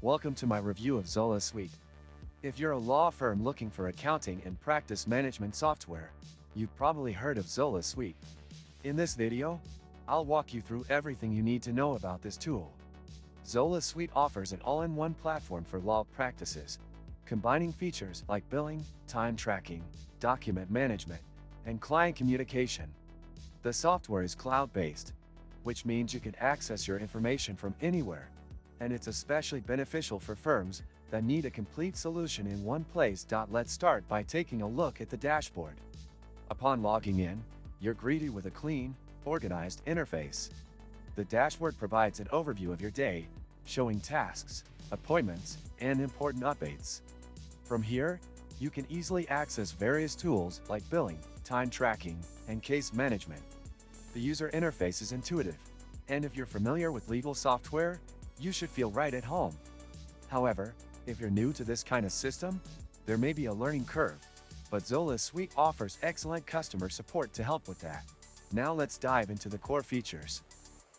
Welcome to my review of Zola Suite. If you're a law firm looking for accounting and practice management software, you've probably heard of Zola Suite. In this video, I'll walk you through everything you need to know about this tool. Zola Suite offers an all-in-one platform for law practices, combining features like billing, time tracking, document management, and client communication. The software is cloud-based, which means you can access your information from anywhere, and it's especially beneficial for firms that need a complete solution in one place. Let's start by taking a look at the dashboard. Upon logging in, you're greeted with a clean, organized interface. The dashboard provides an overview of your day, showing tasks, appointments, and important updates. From here, you can easily access various tools like billing, time tracking, and case management. The user interface is intuitive, and if you're familiar with legal software, you should feel right at home. However, if you're new to this kind of system, there may be a learning curve, but Zola Suite offers excellent customer support to help with that. Now let's dive into the core features.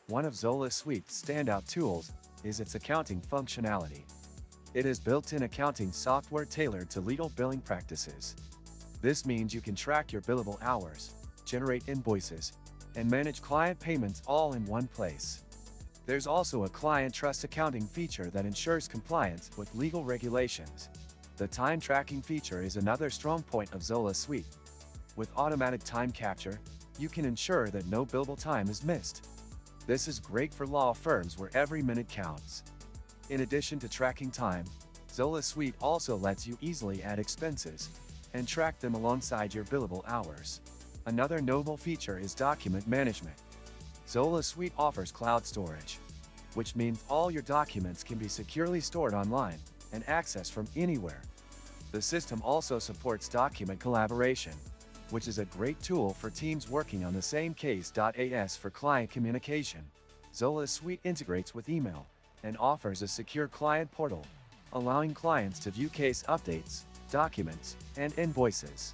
One of Zola Suite's standout tools is its accounting functionality. It is built-in accounting software tailored to legal billing practices. This means you can track your billable hours, generate invoices, and manage client payments all in one place. There's also a client trust accounting feature that ensures compliance with legal regulations. The time tracking feature is another strong point of Zola Suite. With automatic time capture, you can ensure that no billable time is missed. This is great for law firms where every minute counts. In addition to tracking time, Zola Suite also lets you easily add expenses and track them alongside your billable hours. Another notable feature is document management. Zola Suite offers cloud storage, which means all your documents can be securely stored online and accessed from anywhere. The system also supports document collaboration, which is a great tool for teams working on the same case. As for client communication, Zola Suite integrates with email and offers a secure client portal, allowing clients to view case updates, documents, and invoices.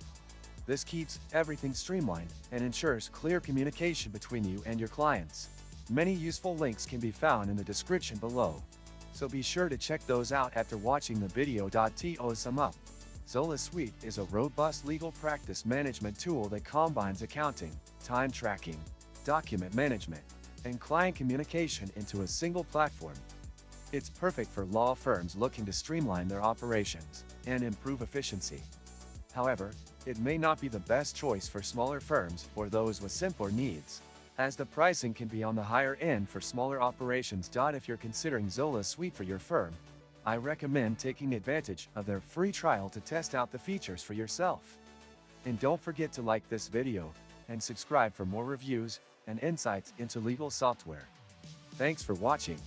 This keeps everything streamlined and ensures clear communication between you and your clients. Many useful links can be found in the description below, so be sure to check those out after watching the video. To sum up, Zola Suite is a robust legal practice management tool that combines accounting, time tracking, document management, and client communication into a single platform. It's perfect for law firms looking to streamline their operations and improve efficiency. However, it may not be the best choice for smaller firms or those with simpler needs, as the pricing can be on the higher end for smaller operations. If you're considering Zola Suite for your firm, I recommend taking advantage of their free trial to test out the features for yourself. And don't forget to like this video and subscribe for more reviews and insights into legal software. Thanks for watching.